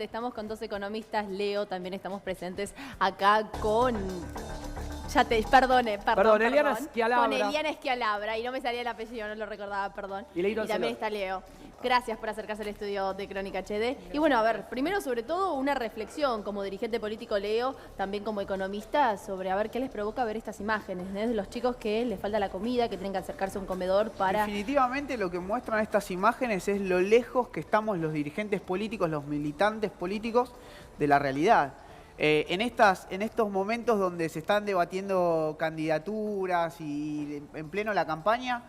Exactamente, estamos con dos economistas. Leo, también estamos presentes acá con... Perdón, Eliana Schialabra. Con Eliana Schialabra, y no me salía el apellido, no lo recordaba, perdón. Y también está Leo. Gracias por acercarse al estudio de Crónica HD. Y bueno, a ver, primero sobre todo una reflexión como dirigente político Leo, también como economista, sobre a ver qué les provoca ver estas imágenes, ¿no? De los chicos que les falta la comida, que tienen que acercarse a un comedor para... Definitivamente lo que muestran estas imágenes es lo lejos que estamos los dirigentes políticos, los militantes políticos de la realidad. En estos momentos donde se están debatiendo candidaturas y en pleno la campaña,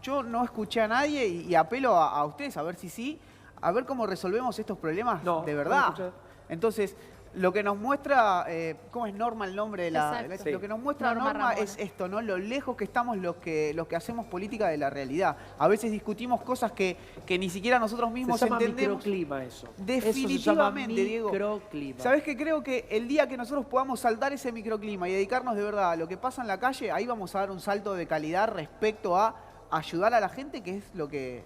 yo no escuché a nadie y apelo a ustedes a ver si sí, a ver cómo resolvemos estos problemas de verdad. No Entonces, lo que nos muestra, ¿cómo es Norma el nombre de la? Exacto. Lo que nos muestra Norma es esto, ¿no? Lo lejos que estamos los que hacemos política de la realidad. A veces discutimos cosas que ni siquiera nosotros mismos entendemos. Microclima eso. Definitivamente, eso se Diego. Microclima. ¿Sabés qué? Creo que el día que nosotros podamos saltar ese microclima y dedicarnos de verdad a lo que pasa en la calle, ahí vamos a dar un salto de calidad respecto a ayudar a la gente, que es lo que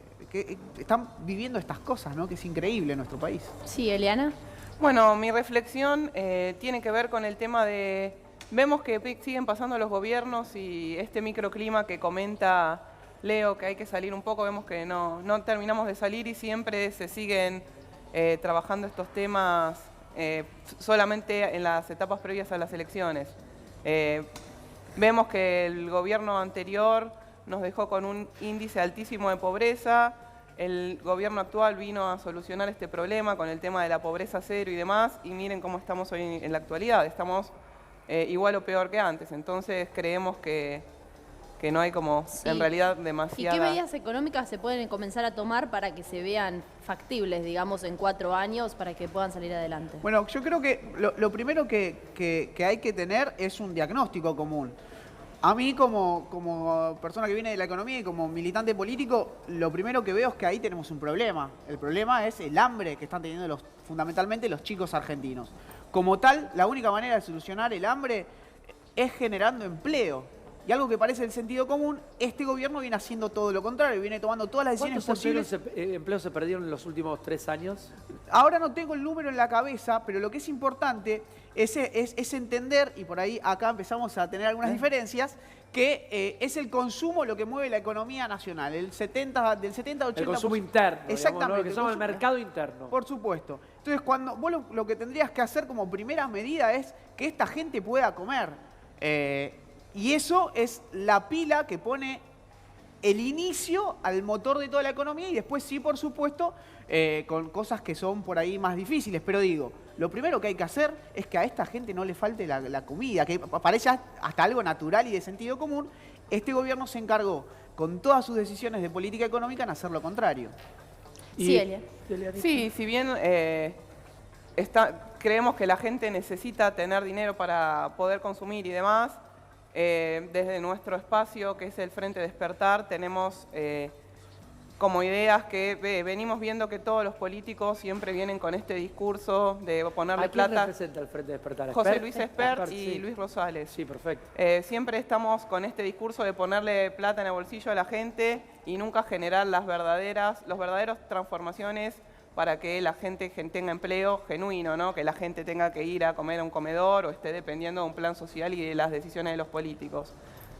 están viviendo estas cosas, ¿no? Que es increíble en nuestro país. Sí, Eliana. Bueno, mi reflexión tiene que ver con el tema de... Vemos que siguen pasando los gobiernos y este microclima que comenta Leo, que hay que salir un poco, vemos que no terminamos de salir y siempre se siguen trabajando estos temas solamente en las etapas previas a las elecciones. Vemos que el gobierno anterior nos dejó con un índice altísimo de pobreza. El gobierno actual vino a solucionar este problema con el tema de la pobreza cero y demás, y miren cómo estamos hoy en la actualidad, estamos igual o peor que antes, entonces creemos que no hay como en realidad demasiada... ¿Y qué medidas económicas se pueden comenzar a tomar para que se vean factibles, digamos, en 4 años, para que puedan salir adelante? Bueno, yo creo que lo primero que hay que tener es un diagnóstico común. A mí, como persona que viene de la economía y como militante político, lo primero que veo es que ahí tenemos un problema. El problema es el hambre que están teniendo fundamentalmente los chicos argentinos. Como tal, la única manera de solucionar el hambre es generando empleo. Y algo que parece el sentido común, este gobierno viene haciendo todo lo contrario, viene tomando todas las decisiones posibles. ¿Cuántos empleos se perdieron en los últimos 3 años? Ahora no tengo el número en la cabeza, pero lo que es importante es entender, y por ahí acá empezamos a tener algunas diferencias, que es el consumo lo que mueve la economía nacional, del 70 al 80%. El consumo interno, exactamente, digamos, ¿no? Lo que se llama el mercado interno. Por supuesto. Entonces, cuando vos lo que tendrías que hacer como primera medida es que esta gente pueda comer. Y eso es la pila que pone el inicio al motor de toda la economía y después sí, por supuesto, con cosas que son por ahí más difíciles. Pero digo, lo primero que hay que hacer es que a esta gente no le falte la comida, que parece hasta algo natural y de sentido común. Este gobierno se encargó, con todas sus decisiones de política económica, en hacer lo contrario. Sí, Elia. Sí, si bien creemos que la gente necesita tener dinero para poder consumir y demás, desde nuestro espacio, que es el Frente Despertar, tenemos como ideas que venimos viendo que todos los políticos siempre vienen con este discurso de ponerle plata. ¿Quién representa el Frente Despertar? José Luis Espert y Luis Rosales. Sí, perfecto. Siempre estamos con este discurso de ponerle plata en el bolsillo a la gente y nunca generar los verdaderas transformaciones para que la gente tenga empleo genuino, ¿no? Que la gente tenga que ir a comer a un comedor o esté dependiendo de un plan social y de las decisiones de los políticos.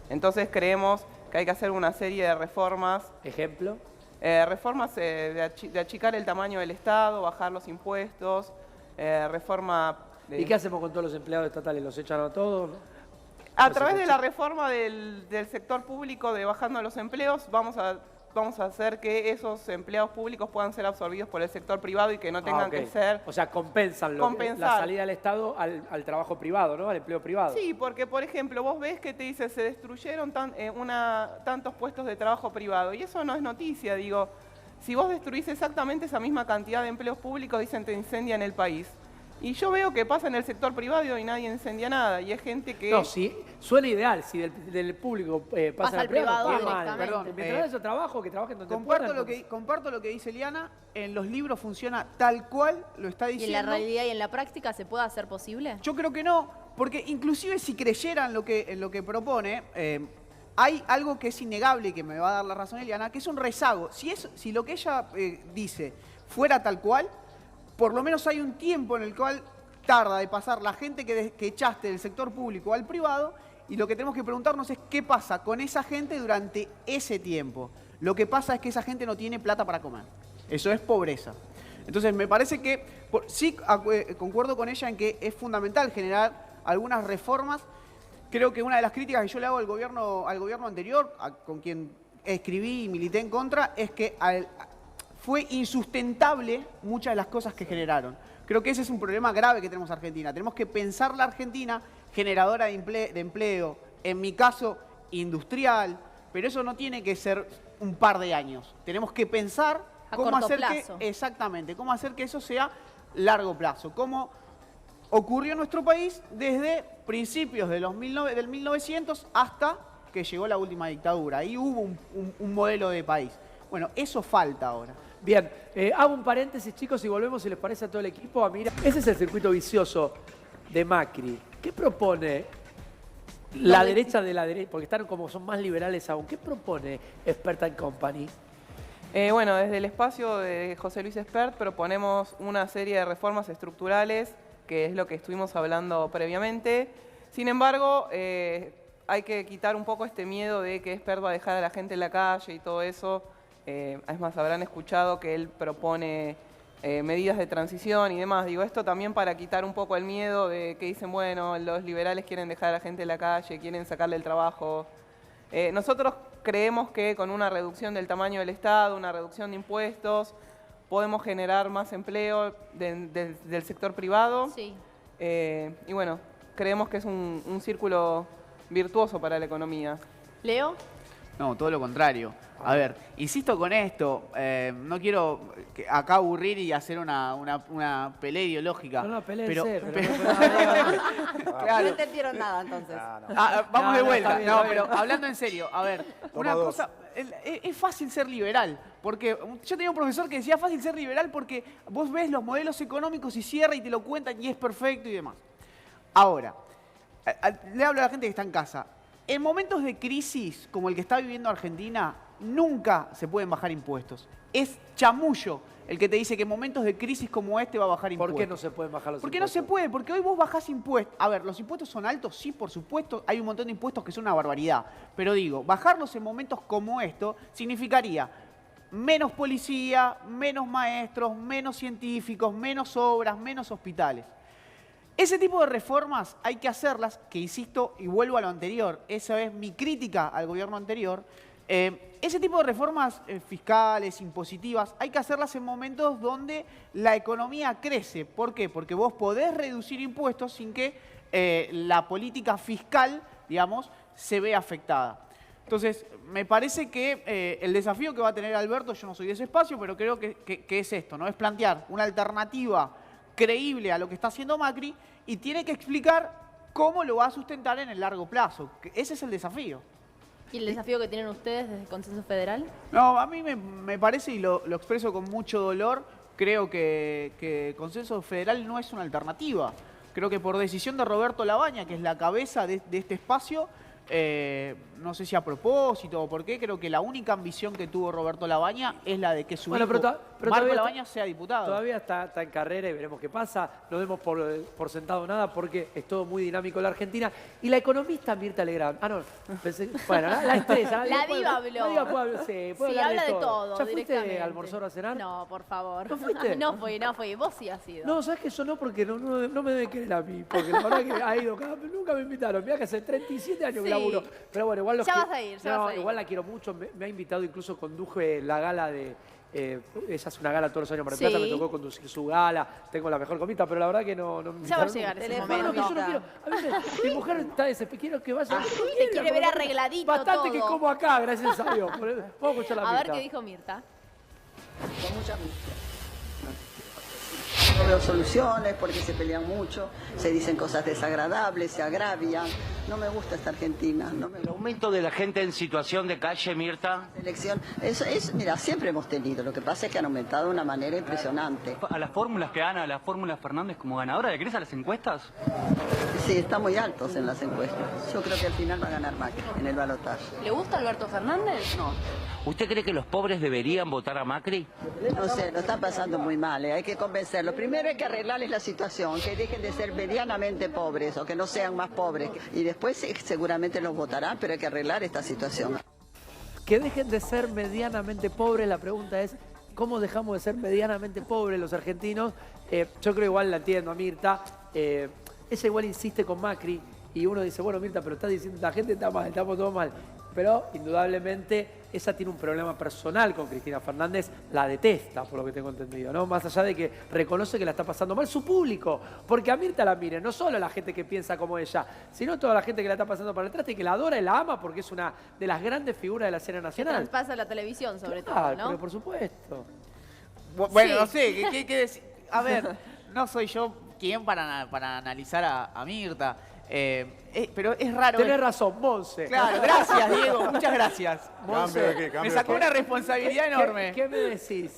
Entonces creemos que hay que hacer una serie de reformas. ¿Ejemplo? Reformas de achicar el tamaño del Estado, bajar los impuestos, reforma... ¿Y qué hacemos con todos los empleados estatales? ¿Los echan a todos? A través de la reforma del sector público de bajando los empleos, vamos a hacer que esos empleados públicos puedan ser absorbidos por el sector privado y que no tengan que ser... O sea, compensan la salida del Estado al trabajo privado, ¿no? Al empleo privado. Sí, porque, por ejemplo, vos ves que te dice se destruyeron tantos puestos de trabajo privado y eso no es noticia, digo. Si vos destruís exactamente esa misma cantidad de empleos públicos, dicen te incendian el país. Y yo veo que pasa en el sector privado y nadie incendia nada. Y es gente que... No, sí, suena ideal. Si del público pasa al privado, perdón. Mientras eso trabajo, que trabajen donde comparto lo que dice Eliana. En los libros funciona tal cual lo está diciendo. ¿Y en la realidad y en la práctica se puede hacer posible? Yo creo que no, porque inclusive si creyeran en lo que propone... hay algo que es innegable y que me va a dar la razón Eliana, que es un rezago. Si lo que ella dice fuera tal cual, por lo menos hay un tiempo en el cual tarda de pasar la gente que echaste del sector público al privado, y lo que tenemos que preguntarnos es qué pasa con esa gente durante ese tiempo. Lo que pasa es que esa gente no tiene plata para comer. Eso es pobreza. Entonces me parece que sí concuerdo con ella en que es fundamental generar algunas reformas. Creo que una de las críticas que yo le hago al gobierno anterior, con quien escribí y milité en contra, es que fue insustentable muchas de las cosas que generaron. Creo que ese es un problema grave que tenemos en Argentina. Tenemos que pensar la Argentina generadora de empleo, en mi caso industrial, pero eso no tiene que ser un par de años. Tenemos que pensar cómo hacer cómo hacer que eso sea largo plazo. Cómo ocurrió en nuestro país desde principios del 1900 hasta que llegó la última dictadura. Ahí hubo un modelo de país. Bueno, eso falta ahora. Bien, hago un paréntesis, chicos, y volvemos, si les parece, a todo el equipo a mirar. Ese es el circuito vicioso de Macri. ¿Qué propone la derecha de la derecha? Porque están como son más liberales aún. ¿Qué propone Spert & Company? Bueno, desde el espacio de José Luis Spert proponemos una serie de reformas estructurales, que es lo que estuvimos hablando previamente. Sin embargo, hay que quitar un poco este miedo de que Spert va a dejar a la gente en la calle y todo eso. Es más, habrán escuchado que él propone medidas de transición y demás. Digo, esto también para quitar un poco el miedo de que dicen, bueno, los liberales quieren dejar a la gente en la calle, quieren sacarle el trabajo. Nosotros creemos que con una reducción del tamaño del Estado, una reducción de impuestos, podemos generar más empleo del sector privado. Sí. Y bueno, creemos que es un círculo virtuoso para la economía. ¿Leo? No, todo lo contrario. A ver, insisto con esto, no quiero acá aburrir y hacer una pelea ideológica. No, pelea pero, Claro. No entendieron nada, entonces. Vamos de vuelta. Está bien. Pero hablando en serio, a ver, una cosa, es fácil ser liberal, porque yo tenía un profesor que decía fácil ser liberal porque vos ves los modelos económicos y cierra y te lo cuentan y es perfecto y demás. Ahora, le hablo a la gente que está en casa. En momentos de crisis como el que está viviendo Argentina, nunca se pueden bajar impuestos. Es chamullo el que te dice que en momentos de crisis como este va a bajar impuestos. ¿Por qué no se pueden bajar los ¿Por qué impuestos? no se puede? Porque hoy vos bajás impuestos. A ver, ¿los impuestos son altos? Sí, por supuesto. Hay un montón de impuestos que son una barbaridad. Pero digo, bajarlos en momentos como esto significaría menos policía, menos maestros, menos científicos, menos obras, menos hospitales. Ese tipo de reformas hay que hacerlas, que insisto y vuelvo a lo anterior, esa es mi crítica al gobierno anterior. Ese tipo de reformas fiscales, impositivas, hay que hacerlas en momentos donde la economía crece. ¿Por qué? Porque vos podés reducir impuestos sin que la política fiscal, digamos, se vea afectada. Entonces, me parece que el desafío que va a tener Alberto, yo no soy de ese espacio, pero creo que es esto, ¿no? Es plantear una alternativa creíble a lo que está haciendo Macri y tiene que explicar cómo lo va a sustentar en el largo plazo. Ese es el desafío. ¿Y el desafío que tienen ustedes desde el Consenso Federal? No, a mí me parece, y lo expreso con mucho dolor, creo que el Consenso Federal no es una alternativa. Creo que por decisión de Roberto Labaña, que es la cabeza de este espacio, no sé si a propósito o por qué, creo que la única ambición que tuvo Roberto Labaña es la de que su hijo, Marco Labaña, sea diputado. Todavía está en carrera y veremos qué pasa. No demos por sentado nada porque es todo muy dinámico en la Argentina. Y la economista Mirta Legrand. Bueno, la estrella. La diva habló. La diva puede Sí, habla de todo. ¿Ya fuiste a almorzar o a cenar? No, por favor. ¿No fuiste? No fui. Vos sí has ido. No, ¿sabes que eso no? Porque no me debe querer a mí. Porque la verdad que ha ido nunca me invitaron. Mirá que hace 37 años que laburo. Pero bueno, igual Ya vas a ir. Igual la quiero mucho. Me ha invitado, incluso conduje la gala de... ella hace una gala todos los años en Mar del Plata, me tocó conducir su gala, tengo la mejor comida, pero la verdad que no me ya va a llegar ese momento. No, que yo no quiero. A mí mi mujer está desesperada, quiero que vaya. Te quiere ver arregladito bastante todo. que como acá, gracias a Dios. Vamos a escuchar la Mirta. A ver qué dijo Mirta. Con mucha no veo soluciones porque se pelean mucho, se dicen cosas desagradables, se agravian. No me gusta esta Argentina. El aumento de la gente en situación de calle, Mirta. Elección, mira, siempre hemos tenido. Lo que pasa es que han aumentado de una manera impresionante. A las fórmulas que gana, a la fórmula Fernández como ganadora, ¿le crees a las encuestas? Sí, están muy altos en las encuestas. Yo creo que al final va a ganar Macri en el balotaje. ¿Le gusta Alberto Fernández? No. ¿Usted cree que los pobres deberían votar a Macri? No sé, lo están pasando muy mal, hay que convencerlos. Primero hay que arreglarles la situación, que dejen de ser medianamente pobres o que no sean más pobres. Y después seguramente los votarán, pero hay que arreglar esta situación. Que dejen de ser medianamente pobres, la pregunta es, ¿cómo dejamos de ser medianamente pobres los argentinos? Yo creo igual la entiendo a Mirta, ella igual insiste con Macri y uno dice, bueno Mirta, pero estás diciendo, la gente está mal, estamos todos mal. Pero indudablemente ella tiene un problema personal con Cristina Fernández, la detesta, por lo que tengo entendido, ¿no? Más allá de que reconoce que la está pasando mal su público, porque a Mirta la miren, no solo la gente que piensa como ella, sino toda la gente que la está pasando para el traste y que la adora y la ama porque es una de las grandes figuras de la escena Que nacional. traspasa la televisión, sobre Claro, todo, ¿no? pero por supuesto. Bueno, Sí. no sé, ¿qué decir? A ver, no soy yo quien para analizar a Mirta. Pero es raro. Tenés razón, Monse. Claro, gracias, Diego. Muchas gracias. Monse, Me sacó una responsabilidad enorme. ¿Qué me decís?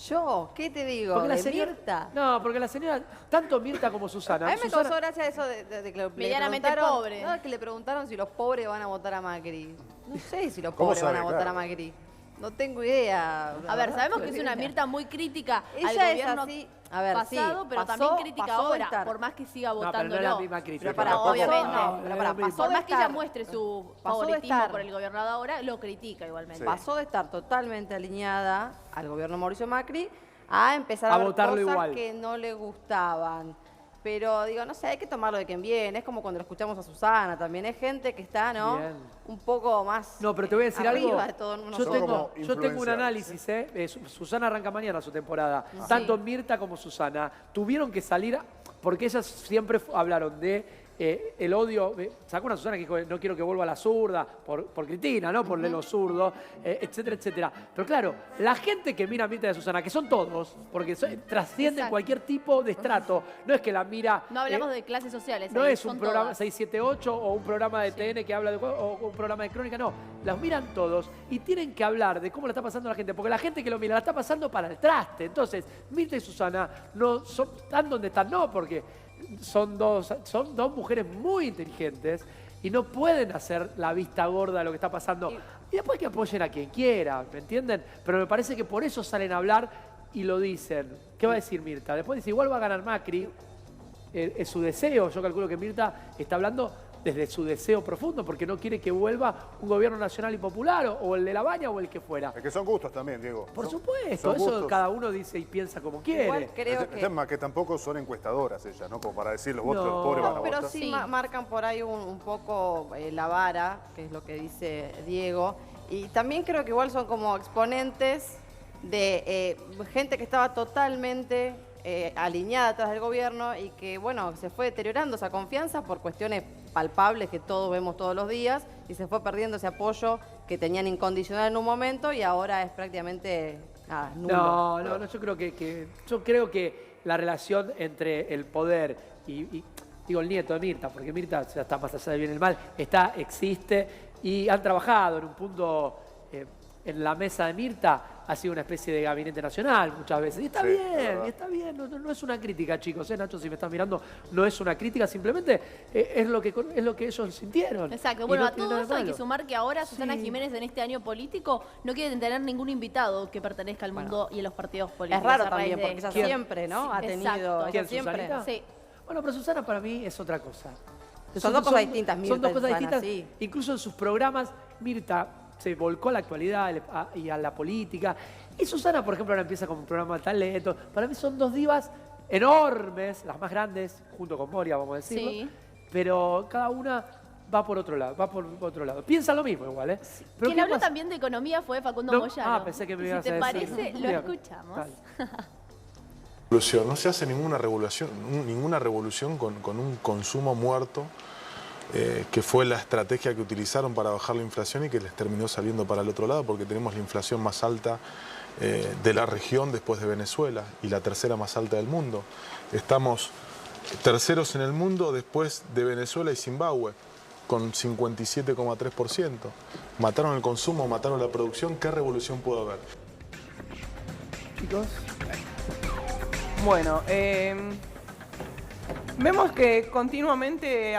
¿Yo? ¿Qué te digo? Porque la ¿De señora, Mirta? No, porque la señora, tanto Mirta como Susana. A mí me Susana- causó gracia eso de que le Medianamente preguntaron- pobre. No, que le preguntaron si los pobres van a votar a Macri. No sé si los ¿Cómo pobres van a sabe? votar Claro. a Macri. No tengo idea. A ver, sabemos que es una Mirta muy crítica al Ella es gobierno así. A ver, sí, pasado, pero pasó- también crítica pasó de ahora, estar. por más que siga No, pero no votándolo. es la misma crítica. Pero para, No, pasó- obviamente. no, pero para, No, pasó Por de más que ella estar- muestre su pasó de favoritismo estar- por el gobernador ahora, lo critica igualmente. Sí. pasó de estar totalmente alineada al gobierno de Mauricio Macri a empezar A a ver votarlo cosas igual. que no le gustaban. Pero digo, no sé, hay que tomarlo de quien viene. Es como cuando lo escuchamos a Susana también. Es gente que está, ¿no? Bien. Un poco más No, pero te voy a decir algo. arriba de todo Yo nosotros. tengo, como yo tengo un influenciables, análisis, Susana arranca mañana su temporada. Tanto Mirta como Susana tuvieron que salir, porque ellas siempre hablaron de el odio. Sacó una Susana que dijo, no quiero que vuelva a la zurda, por Cristina, ¿no? Por los zurdos, etcétera, etcétera. Pero claro, la gente que mira a Mirta y a Susana, que son todos, porque trascienden Exacto. cualquier tipo de estrato, no es que la mira... No hablamos de clases sociales. No ahí es un son programa todas. 678 o un programa de TN que habla de o un programa de crónica, no. Las miran todos y tienen que hablar de cómo la está pasando la gente, porque la gente que lo mira la está pasando para el traste. Entonces, Mirta y Susana no están donde están, no, porque son dos mujeres muy inteligentes y no pueden hacer la vista gorda de lo que está pasando. Y después que apoyen a quien quiera, ¿me entienden? Pero me parece que por eso salen a hablar y lo dicen. ¿Qué va a decir Mirta? Después dice, igual va a ganar Macri. Es su deseo. Yo calculo que Mirta está hablando desde su deseo profundo, porque no quiere que vuelva un gobierno nacional y popular, o el de La Baña o el que fuera. Es que son gustos también, Diego. Por Son- supuesto, son eso gustos. cada uno dice y piensa como quiere. Igual creo El que... tema es que tampoco son encuestadoras ellas, ¿no? Como para decir los votos No. de los pobres van a No, pero votar. sí, Sí. marcan por ahí un poco la vara, que es lo que dice Diego. Y también creo que igual son como exponentes de gente que estaba totalmente alineada atrás del gobierno y que, bueno, se fue deteriorando esa confianza por cuestiones palpables que todos vemos todos los días y se fue perdiendo ese apoyo que tenían incondicional en un momento y ahora es prácticamente nulo. No, yo creo que la relación entre el poder y digo el nieto de Mirta, porque Mirta ya está más allá del bien y el mal, existe y han trabajado en un punto en la mesa de Mirta, ha sido una especie de gabinete nacional muchas veces. Y está Sí, bien, es está bien, no es una crítica, chicos, Nacho, si me estás mirando, no es una crítica, simplemente es lo que ellos sintieron. Exacto, Y bueno, no a tiene todo nada de eso hay que malo. sumar que ahora Susana Sí. Jiménez en este año político no quiere tener ningún invitado que pertenezca al mundo y a los partidos políticos. Es raro a raíz también, de porque ella esto. siempre, ¿no? Sí, Ha tenido... exacto. ella ¿Quién, siempre... Susanita? Sí. Bueno, pero Susana para mí es otra cosa. Son dos cosas distintas, Son Mirta dos y cosas Susana, distintas. sí. Incluso en sus programas, Mirta se volcó a la actualidad y a la política. Y Susana, por ejemplo, ahora empieza con un programa de talento. Para mí son dos divas enormes, las más grandes, junto con Moria, vamos a decirlo. Sí. Pero cada una va por otro lado, Piensa lo mismo igual, ¿eh? Pero Quien ¿qué habló pasa? también de economía fue Facundo No, Moyano. pensé que me Y ibas si a te decir. parece, lo Bien. escuchamos. Dale. No se hace ninguna revolución con un consumo muerto, que fue la estrategia que utilizaron para bajar la inflación y que les terminó saliendo para el otro lado, porque tenemos la inflación más alta de la región después de Venezuela y la tercera más alta del mundo. Estamos terceros en el mundo después de Venezuela y Zimbabue, con 57,3%. Mataron el consumo, mataron la producción. ¿Qué revolución pudo haber? Chicos. Bueno, Vemos que continuamente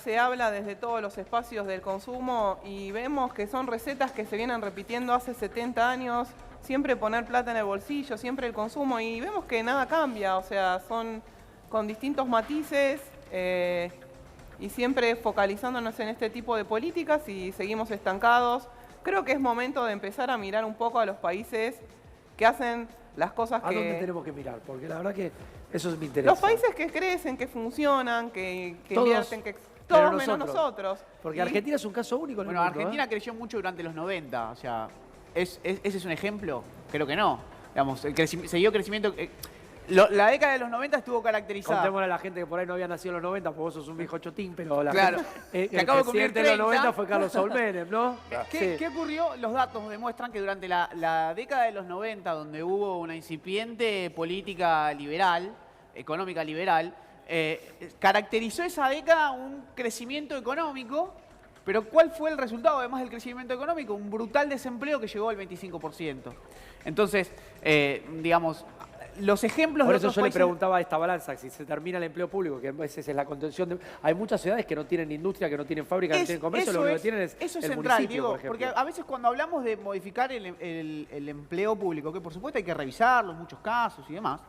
se habla desde todos los espacios del consumo y vemos que son recetas que se vienen repitiendo hace 70 años, siempre poner plata en el bolsillo, siempre el consumo, y vemos que nada cambia, o sea, son con distintos matices y siempre focalizándonos en este tipo de políticas y seguimos estancados. Creo que es momento de empezar a mirar un poco a los países que hacen las cosas que... ¿A dónde tenemos que mirar? Porque la verdad que eso me interesa. Los países que crecen, que funcionan, que Todos, invierten, que pero todos menos nosotros. Porque Argentina es un caso único en el Bueno, mundo, Argentina creció mucho durante los 90, o sea, ¿ese es un ejemplo? Creo que no. Digamos, siguió crecimiento... la década de los 90 estuvo caracterizada... Contémosle a la gente que por ahí no había nacido en los 90, porque vos sos un viejo chotín, pero la Claro, gente, que acabo de cumplir el presidente de los 30. 90 fue Carlos Saúl Menem, ¿no? ¿Qué ocurrió? Los datos demuestran que durante la década de los 90, donde hubo una incipiente política liberal, económica liberal, caracterizó esa década un crecimiento económico, pero ¿cuál fue el resultado además del crecimiento económico? Un brutal desempleo que llegó al 25%. Entonces, digamos, los ejemplos Por de eso otros yo le países... preguntaba a esta balanza, si se termina el empleo público, que a veces es la contención de... Hay muchas ciudades que no tienen industria, que no tienen fábrica, que no tienen comercio, lo único que tienen es eso es el central, municipio, Diego, por ejemplo. porque a veces cuando hablamos de modificar el empleo público, que por supuesto hay que revisarlo en muchos casos y demás,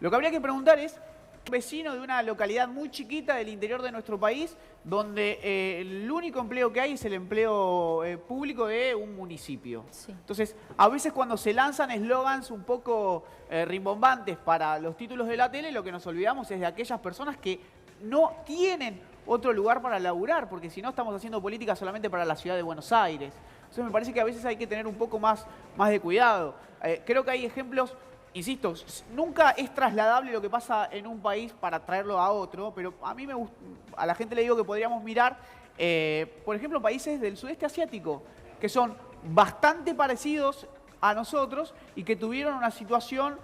lo que habría que preguntar es, un vecino de una localidad muy chiquita del interior de nuestro país, donde el único empleo que hay es el empleo público de un municipio. Sí. Entonces, a veces cuando se lanzan eslogans un poco rimbombantes para los títulos de la tele, lo que nos olvidamos es de aquellas personas que no tienen otro lugar para laburar, porque si no estamos haciendo política solamente para la ciudad de Buenos Aires. Entonces me parece que a veces hay que tener un poco más de cuidado. Creo que hay ejemplos... Insisto, nunca es trasladable lo que pasa en un país para traerlo a otro, pero a mí a la gente le digo que podríamos mirar, por ejemplo, países del sudeste asiático, que son bastante parecidos a nosotros y que tuvieron una situación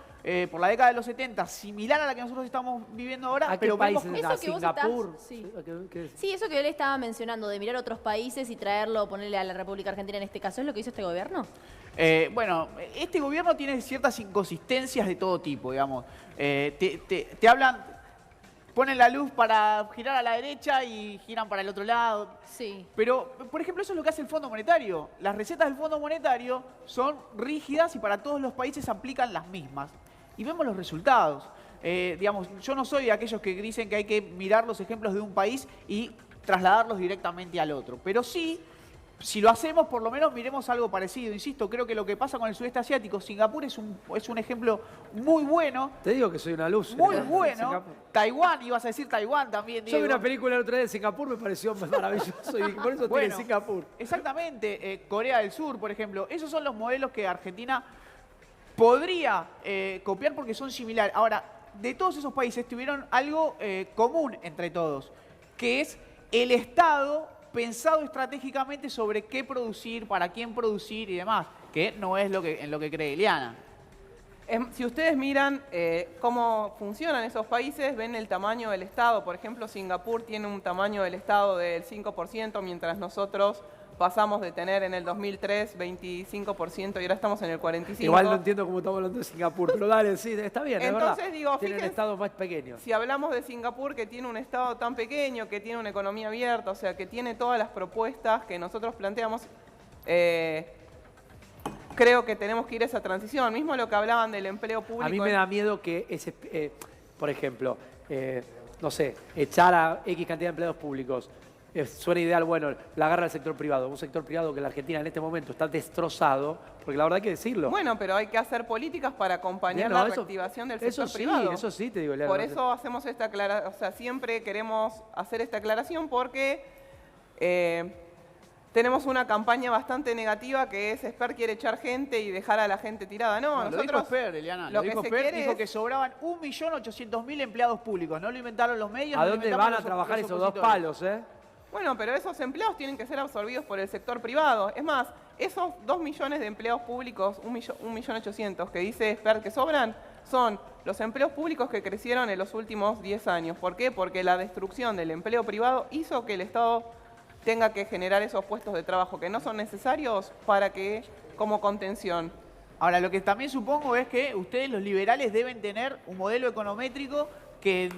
por la década de los 70 similar a la que nosotros estamos viviendo ahora. ¿A qué pero países? vemos- Eso ¿A que vos Singapur? estás- sí. ¿Qué es? Sí, eso que él estaba mencionando, de mirar otros países y traerlo, ponerle a la República Argentina en este caso, ¿es lo que hizo este gobierno? Bueno, este gobierno tiene ciertas inconsistencias de todo tipo, digamos. Te hablan, ponen la luz para girar a la derecha y giran para el otro lado. Sí. Pero, por ejemplo, eso es lo que hace el Fondo Monetario. Las recetas del Fondo Monetario son rígidas y para todos los países aplican las mismas. Y vemos los resultados. Digamos, yo no soy de aquellos que dicen que hay que mirar los ejemplos de un país y trasladarlos directamente al otro. Pero sí, si lo hacemos, por lo menos miremos algo parecido. Insisto, creo que lo que pasa con el sudeste asiático, Singapur es un ejemplo muy bueno. Te digo que soy una luz. Muy ¿eh? bueno. Singapur. Taiwán, ibas a decir Taiwán también, Yo Diego. vi una película el otro día de Singapur, me pareció maravilloso y por eso Bueno, tiene Singapur. Exactamente, Corea del Sur, por ejemplo. Esos son los modelos que Argentina podría copiar porque son similares. Ahora, de todos esos países tuvieron algo común entre todos, que es el Estado pensado estratégicamente sobre qué producir, para quién producir y demás, que no es en lo que cree Eliana. Si ustedes miran cómo funcionan esos países, ven el tamaño del Estado. Por ejemplo, Singapur tiene un tamaño del Estado del 5%, mientras nosotros pasamos de tener en el 2003 25% y ahora estamos en el 45%. Igual no entiendo cómo estamos hablando de Singapur, pero dale, sí, está bien, es verdad. Entonces, digo, Tienen fíjense, estados más pequeños. si hablamos de Singapur, que tiene un Estado tan pequeño, que tiene una economía abierta, o sea, que tiene todas las propuestas que nosotros planteamos, creo que tenemos que ir a esa transición. Mismo lo que hablaban del empleo público. A mí me da miedo que, por ejemplo, no sé, echar a X cantidad de empleados públicos. Suena ideal, bueno, la agarra el sector privado. Un sector privado que en la Argentina en este momento está destrozado, porque la verdad hay que decirlo. Bueno, pero hay que hacer políticas para acompañar Bueno, la eso- reactivación del eso sector sí, privado. eso sí te digo, Eliana. Por eso hacemos esta aclaración, o sea, siempre queremos hacer esta aclaración porque tenemos una campaña bastante negativa que es Esper quiere echar gente y dejar a la gente tirada. No, Lo dijo nosotros Esper, Eliana. lo Lo que dijo se Esper, quiere dijo es- que sobraban 1.800.000 empleados públicos. No lo inventaron los medios. ¿A no lo dónde inventamos van a los trabajar esos dos opositores. palos, eh? Bueno, pero esos empleos tienen que ser absorbidos por el sector privado. Es más, esos 2 millones de empleos públicos, 1.800.000 que dice Esper que sobran, son los empleos públicos que crecieron en los últimos 10 años. ¿Por qué? Porque la destrucción del empleo privado hizo que el Estado tenga que generar esos puestos de trabajo que no son necesarios para que, como contención. Ahora, lo que también supongo es que ustedes, los liberales, deben tener un modelo econométrico que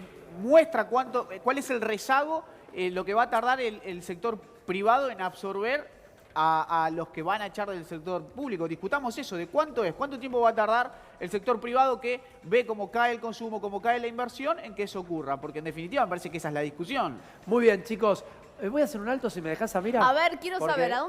muestra cuál es el rezago, lo que va a tardar el sector privado en absorber a los que van a echar del sector público. Discutamos eso, de cuánto tiempo va a tardar el sector privado que ve cómo cae el consumo, cómo cae la inversión, en que eso ocurra, porque en definitiva me parece que esa es la discusión. Muy bien, chicos. Voy a hacer un alto si me dejás, Samira. A ver, quiero Porque- saber, ¿a dónde